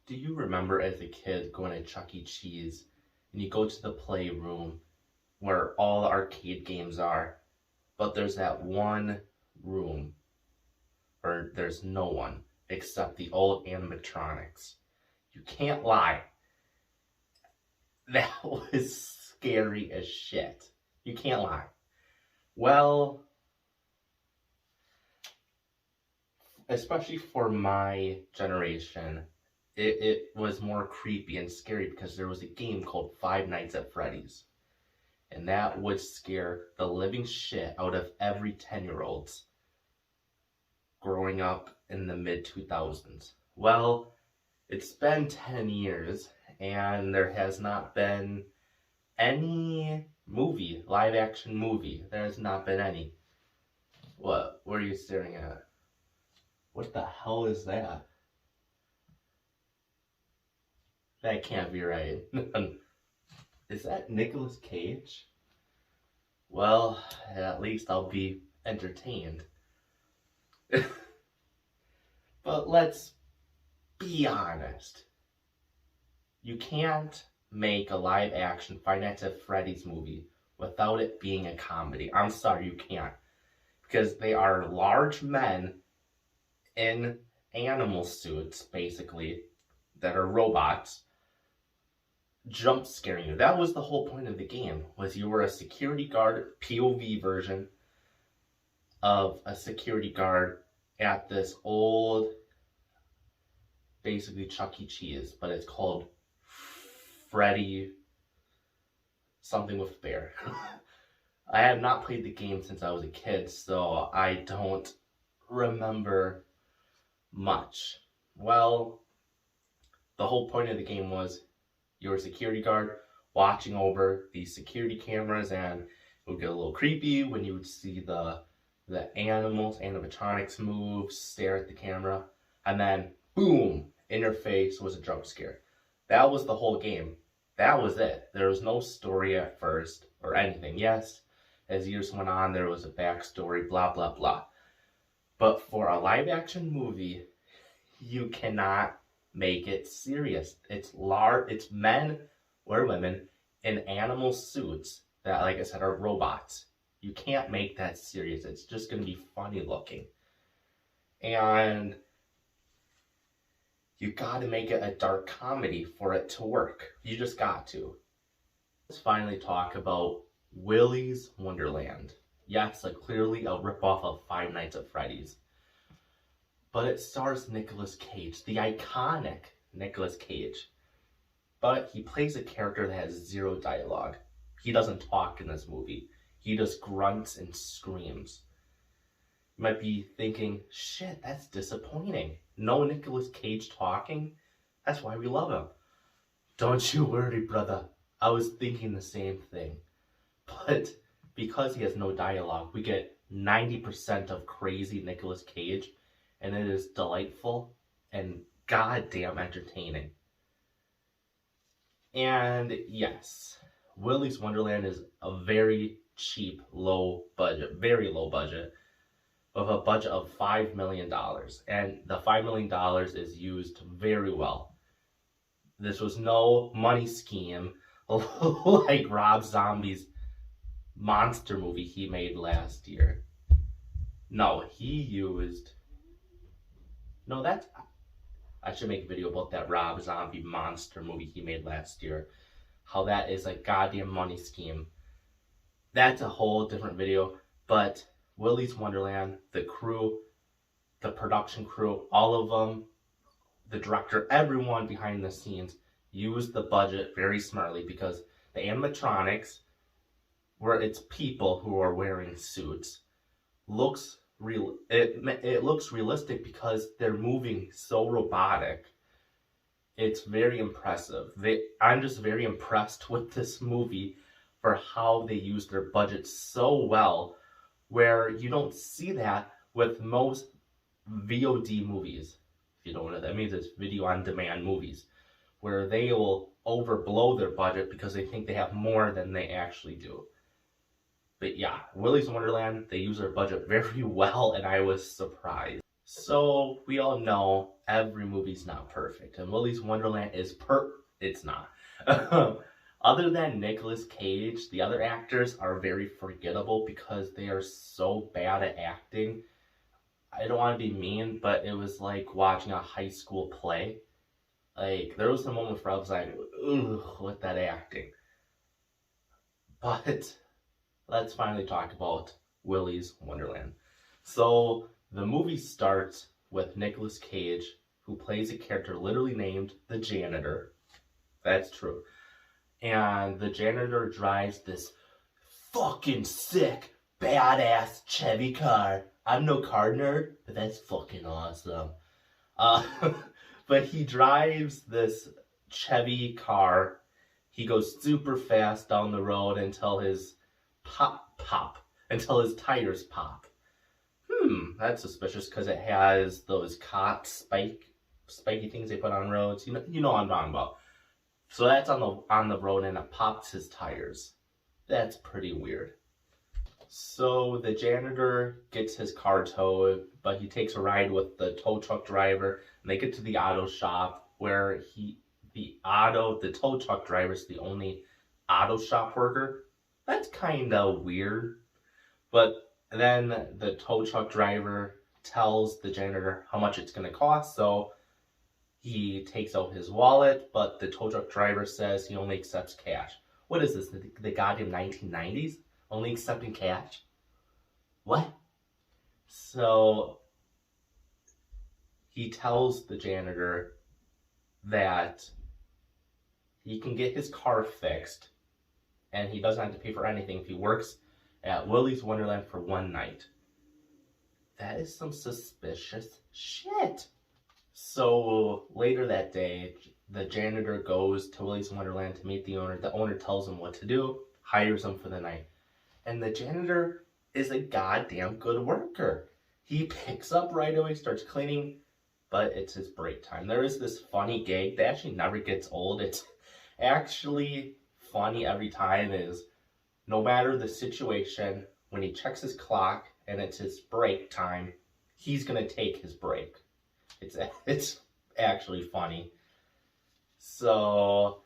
Do you remember as a kid going to Chuck E. Cheese and you go to the playroom where all the arcade games are, but there's that one room where there's no one except the old animatronics? You can't lie. That was scary as shit. You can't lie. Well, especially for my generation, it was more creepy and scary because there was a game called Five Nights at Freddy's. And that would scare the living shit out of every 10-year-olds growing up in the mid-2000s. Well, it's been 10 years and there has not been any movie, live action movie. There has not been any. What are you staring at? What the hell is that? That can't be right. Is that Nicolas Cage? Well, at least I'll be entertained. But let's be honest. You can't make a live action Five Nights at Freddy's movie without it being a comedy. I'm sorry, you can't. Because they are large men in animal suits, basically, that are robots, jump scaring you. That was the whole point of the game, was you were a security guard, POV version of a security guard at this old, basically Chuck E. Cheese, but it's called Freddy something with bear. I have not played the game since I was a kid, so I don't remember much. Well, the whole point of the game was you were a security guard watching over the security cameras, and it would get a little creepy when you would see the animals, animatronics move, stare at the camera, and then boom, in your face was a jump scare. That was the whole game. That was it. There was no story at first or anything. Yes, as years went on, there was a backstory, blah, blah, blah. But for a live action movie, you cannot make it serious. It's men or women in animal suits that, like I said, are robots. You can't make that serious. It's just going to be funny looking. And you got to make it a dark comedy for it to work. You just got to. Let's finally talk about Willys Wonderland. Yes, clearly a ripoff of Five Nights at Freddy's. But it stars Nicolas Cage, the iconic Nicolas Cage. But he plays a character that has zero dialogue. He doesn't talk in this movie. He just grunts and screams. You might be thinking, shit, that's disappointing. No Nicolas Cage talking? That's why we love him. Don't you worry, brother. I was thinking the same thing. But because he has no dialogue, we get 90% of crazy Nicolas Cage, and it is delightful and goddamn entertaining. And yes, Willys Wonderland is a very cheap, very low budget, with a budget of $5 million. And the $5 million is used very well. This was no money scheme like Rob Zombie's monster movie he made last year. No, I should make a video about that Rob Zombie monster movie he made last year. How that is a goddamn money scheme. That's a whole different video. But Willys Wonderland, the crew, the production crew, all of them, the director, everyone behind the scenes used the budget very smartly, because the animatronics, where it's people who are wearing suits, looks real. It looks realistic because they're moving so robotic. It's very impressive. I'm just very impressed with this movie for how they use their budget so well, where you don't see that with most VOD movies. If you don't know what that means, it's video on demand movies, where they will overblow their budget because they think they have more than they actually do. But yeah, Willys Wonderland, they use their budget very well, and I was surprised. So we all know every movie's not perfect, and Willy's Wonderland is it's not. Other than Nicolas Cage, the other actors are very forgettable because they are so bad at acting. I don't want to be mean, but it was like watching a high school play. Like, there was a moment where I was like, ugh, with that acting. But let's finally talk about Willy's Wonderland. So the movie starts with Nicolas Cage, who plays a character literally named the janitor. That's true. And the janitor drives this fucking sick, badass Chevy car. I'm no car nerd, but that's fucking awesome. But he drives this Chevy car. He goes super fast down the road until his until his tires pop. That's suspicious because it has those spiky things they put on roads. You know what I'm talking about. So that's on the road and it pops his tires. That's pretty weird. So the janitor gets his car towed, but he takes a ride with the tow truck driver, and they get to the auto shop where the tow truck driver is the only auto shop worker. That's kind of weird. But then the tow truck driver tells the janitor how much it's going to cost, so he takes out his wallet, but the tow truck driver says he only accepts cash. What is this, the goddamn 1990s? Only accepting cash? What? So he tells the janitor that he can get his car fixed and he doesn't have to pay for anything if he works at Willy's Wonderland for one night. That is some suspicious shit. So later that day, the janitor goes to Willy's Wonderland to meet the owner. The owner tells him what to do, hires him for the night. And the janitor is a goddamn good worker. He picks up right away, starts cleaning, but it's his break time. There is this funny gag that actually never gets old. It's actually funny every time. Is no matter the situation, when he checks his clock and it's his break time, he's gonna take his break. It's actually funny. So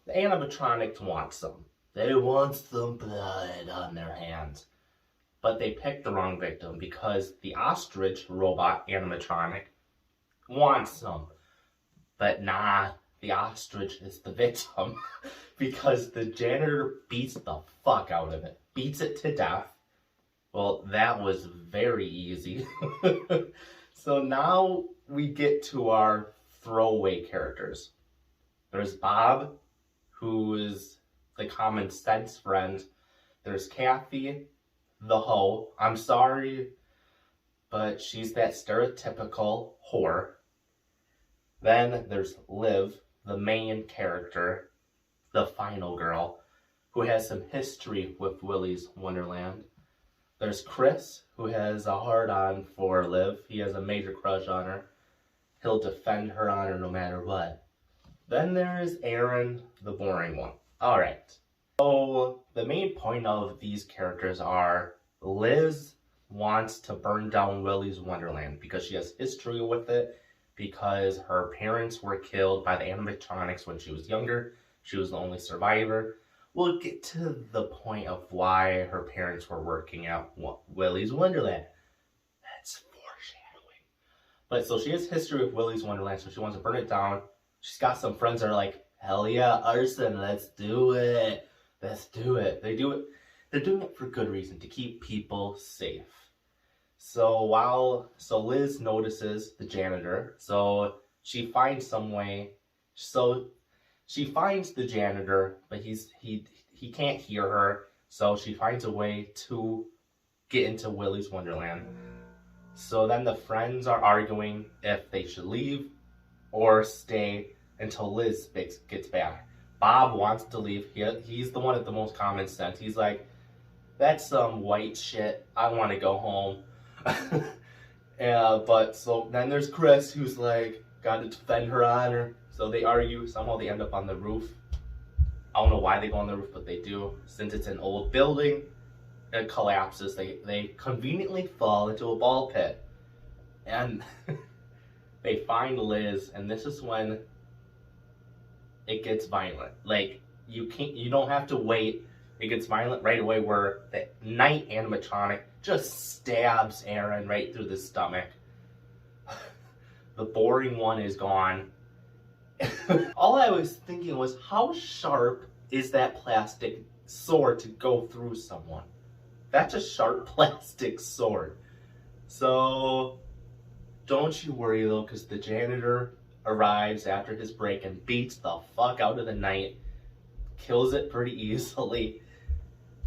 the animatronics want some. They want some blood on their hands. But they picked the wrong victim because the ostrich robot animatronic wants some. But nah, the ostrich is the victim because the janitor beats the fuck out of it. Beats it to death. Well, that was very easy. So now we get to our throwaway characters. There's Bob, who is the common sense friend. There's Kathy, the hoe. I'm sorry, but she's that stereotypical whore. Then there's Liv, the main character, the final girl, who has some history with Willy's Wonderland. There's Chris, who has a hard-on for Liv. He has a major crush on her. He'll defend her honor no matter what. Then there's Aaron, the boring one. Alright. So, the main point of these characters are Liz wants to burn down Willy's Wonderland because she has history with it, because her parents were killed by the animatronics when she was younger. She was the only survivor. We'll get to the point of why her parents were working at Willy's Wonderland. That's foreshadowing. But so she has history with Willy's Wonderland, so she wants to burn it down. She's got some friends that are like, hell yeah, arson, let's do it. Let's do it. They're doing it for good reason, to keep people safe. So Liz notices the janitor, so she finds some way. So she finds the janitor, but he can't hear her, so she finds a way to get into Willy's Wonderland. So then the friends are arguing if they should leave or stay until Liz gets back. Bob wants to leave. He's the one with the most common sense. He's like, that's some white shit. I want to go home. But so then there's Chris, who's like, got to defend her honor. So they argue. Somehow they end up on the roof. I don't know why they go on the roof, but they do. Since it's an old building, it collapses. They conveniently fall into a ball pit. And they find Liz, and this is when it gets violent. Like, you don't have to wait. It gets violent right away, where the night animatronic just stabs Aaron right through the stomach. The boring one is gone. All I was thinking was, how sharp is that plastic sword to go through someone? That's a sharp plastic sword. So don't you worry though, because the janitor arrives after his break and beats the fuck out of the knight, kills it pretty easily.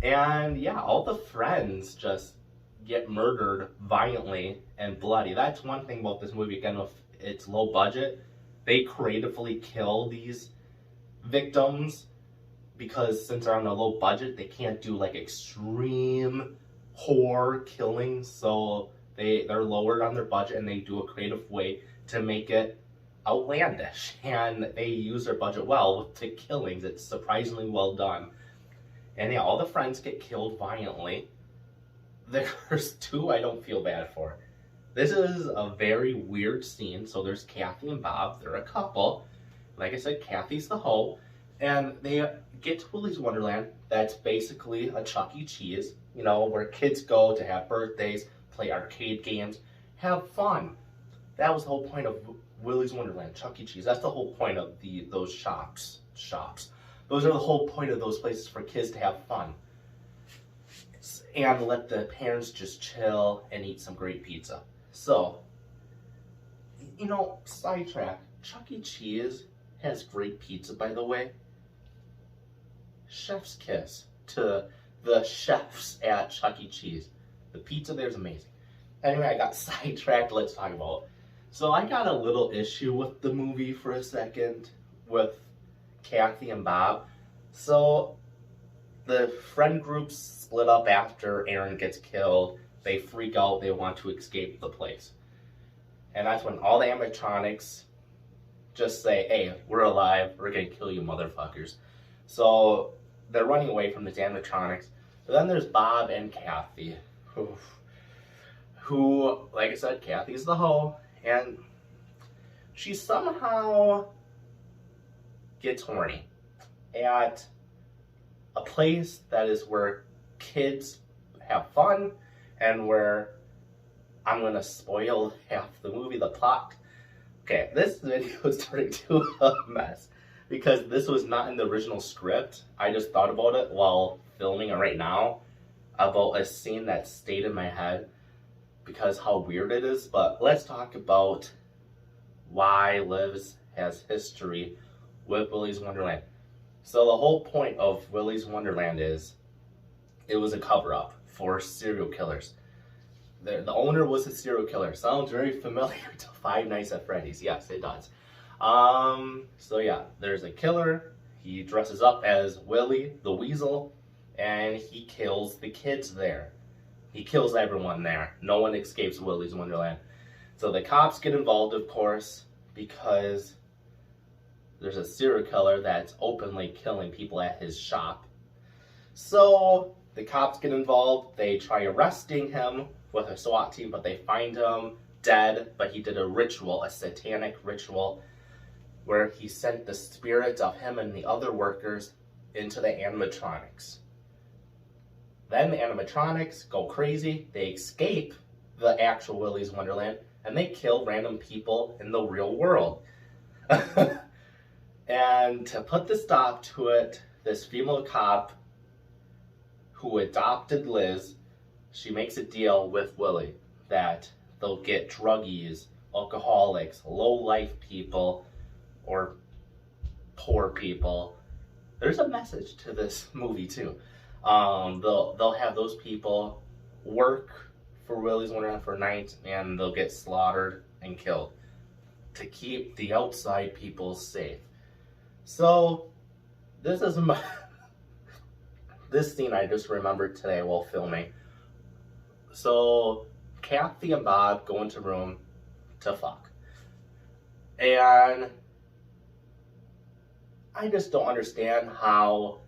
And yeah, all the friends just get murdered violently and bloody. That's one thing about this movie, again, with its low budget. They creatively kill these victims because since they're on a low budget, they can't do like extreme horror killings. So they're lowered on their budget, and they do a creative way to make it outlandish. And they use their budget well with the killings. It's surprisingly well done. And yeah, all the friends get killed violently. There's two I don't feel bad for. This is a very weird scene. So there's Kathy and Bob. They're a couple. Like I said, Kathy's the hoe. And they get to Willys Wonderland. That's basically a Chuck E. Cheese, you know, where kids go to have birthdays, play arcade games, have fun. That was the whole point of Willys Wonderland, Chuck E. Cheese. That's the whole point of those shops. Those are the whole point of those places, for kids to have fun. And let the parents just chill and eat some great pizza. So, you know, sidetrack. Chuck E. Cheese has great pizza, by the way. Chef's kiss to the chefs at Chuck E. Cheese. The pizza there is amazing. Anyway, I got sidetracked. Let's talk about it. So I got a little issue with the movie for a second with Kathy and Bob. So the friend groups split up after Aaron gets killed. They freak out. They want to escape the place. And that's when all the animatronics just say, hey, we're alive. We're going to kill you motherfuckers. So they're running away from the animatronics. But then there's Bob and Kathy, who, like I said, Kathy's the hoe. And she somehow gets horny at a place that is where kids have fun, and where I'm going to spoil half the movie, the plot. Okay, this video is turning into a mess because this was not in the original script. I just thought about it while filming it right now, about a scene that stayed in my head because how weird it is. But let's talk about why Liz has history with Willys Wonderland. So the whole point of Willys Wonderland is it was a cover-up for serial killers. The owner was a serial killer. Sounds very familiar to Five Nights at Freddy's. Yes, it does. So yeah, there's a killer. He dresses up as Willie the Weasel, and he kills the kids there. He kills everyone there. No one escapes Willys Wonderland. So the cops get involved, of course, because there's a serial killer that's openly killing people at his shop. So the cops get involved. They try arresting him with a SWAT team, but they find him dead. But he did a ritual, a satanic ritual, where he sent the spirit of him and the other workers into the animatronics. Then the animatronics go crazy. They escape the actual Willys Wonderland, and they kill random people in the real world. And to put the stop to it, this female cop who adopted Liz, she makes a deal with Willie that they'll get druggies, alcoholics, low-life people, or poor people. There's a message to this movie too. They'll have those people work for Willys Wonderland for nights, and they'll get slaughtered and killed to keep the outside people safe. So this is this scene I just remembered today while filming. So Kathy and Bob go into a room to fuck, and I just don't understand how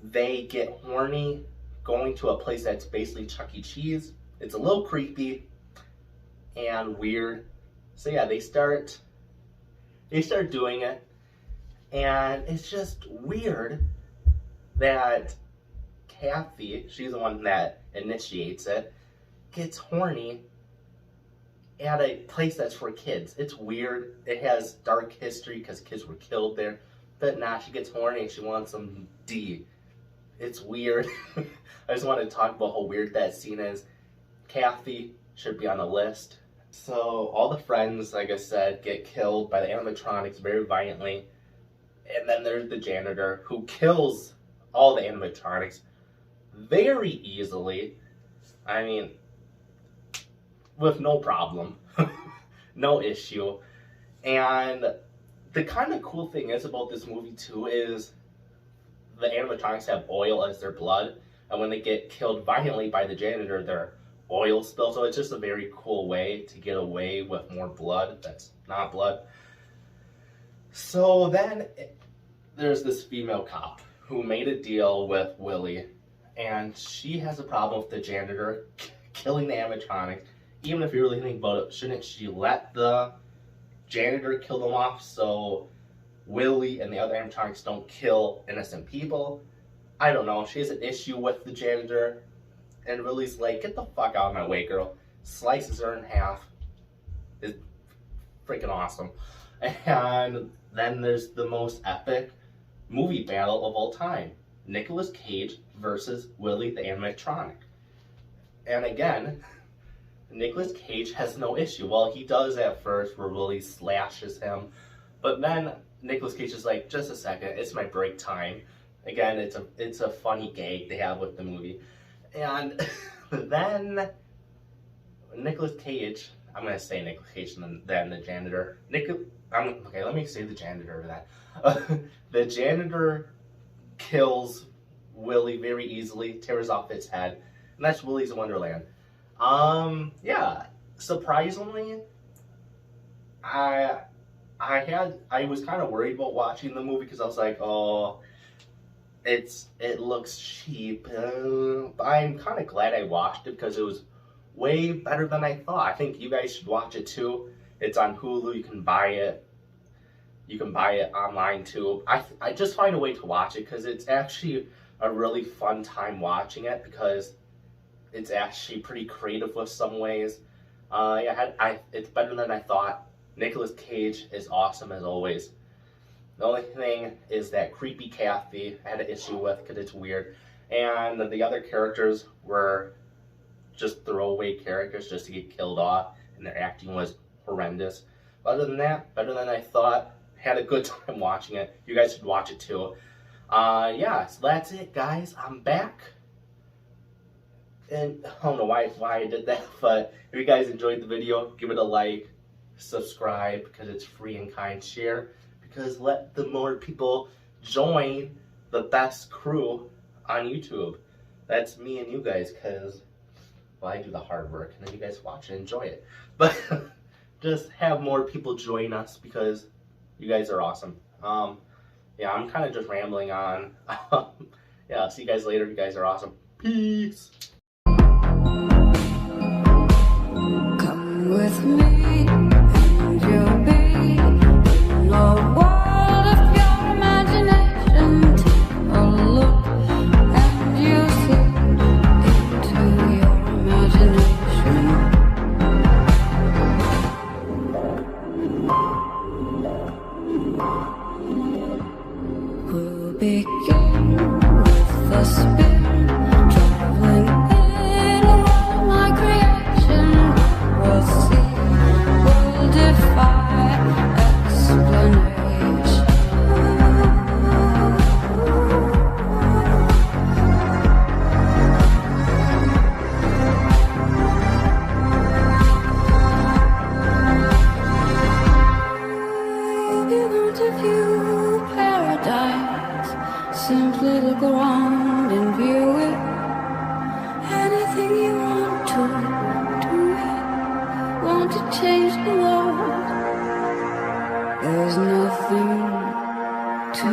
they get horny going to a place that's basically Chuck E. Cheese. It's a little creepy, and weird. So yeah, they start doing it, and it's just weird that Kathy, she's the one that initiates it, gets horny at a place that's for kids. It's weird. It has dark history because kids were killed there. But nah, she gets horny and she wants some D. It's weird. I just want to talk about how weird that scene is. Kathy should be on the list. So all the friends, like I said, get killed by the animatronics very violently. And then there's the janitor who kills all the animatronics very easily. I mean, with no problem. No issue. And the kind of cool thing is about this movie too is the animatronics have oil as their blood, and when they get killed violently by the janitor, their oil spills. So it's just a very cool way to get away with more blood that's not blood. So then there's this female cop who made a deal with Willie, and she has a problem with the janitor killing the animatronics. Even if you really think about it, shouldn't she let the janitor kill them off so Willie and the other animatronics don't kill innocent people? I don't know. She has an issue with the janitor, and Willie's like, get the fuck out of my way, girl. Slices her in half. It's freaking awesome. And then there's the most epic movie battle of all time. Nicolas Cage versus Willie the animatronic. And again, Nicolas Cage has no issue. Well, he does at first where Willie slashes him, but then Nicolas Cage is like, just a second, it's my break time. Again, it's a funny gag they have with the movie. And then Nicolas Cage, I'm going to say Nicolas Cage and then the janitor. Okay, let me say the janitor over that. The janitor kills Willie very easily, tears off its head, and that's Willys Wonderland. Yeah, surprisingly, I was kind of worried about watching the movie because I was like, oh, it looks cheap. But I'm kind of glad I watched it because it was way better than I thought. I think you guys should watch it too. It's on Hulu. You can buy it. You can buy it online too. I just find a way to watch it because it's actually a really fun time watching it because it's actually pretty creative with some ways. It's better than I thought. Nicolas Cage is awesome as always. The only thing is that creepy Kathy I had an issue with because it's weird. And the other characters were just throwaway characters just to get killed off. And their acting was horrendous. Other than that, better than I thought. Had a good time watching it. You guys should watch it too. Yeah, so that's it, guys. I'm back. And I don't know why I did that, but if you guys enjoyed the video, give it a like, subscribe because it's free and kind, share because let the more people join the best crew on YouTube. That's me and you guys because, well, I do the hard work and then you guys watch and enjoy it. But just have more people join us because you guys are awesome. Yeah, I'm kind of just rambling on. Yeah, I'll see you guys later. You guys are awesome. Peace. Come with me, and you'll be in a world of pure imagination. Take a look, and you'll slip into your imagination. We'll begin with a spin, traveling in a world like creation. We'll see, we'll defy explanation. If you want to view paradise, simply look around and view it. Anything you want to do it. Want to change the world? There's nothing to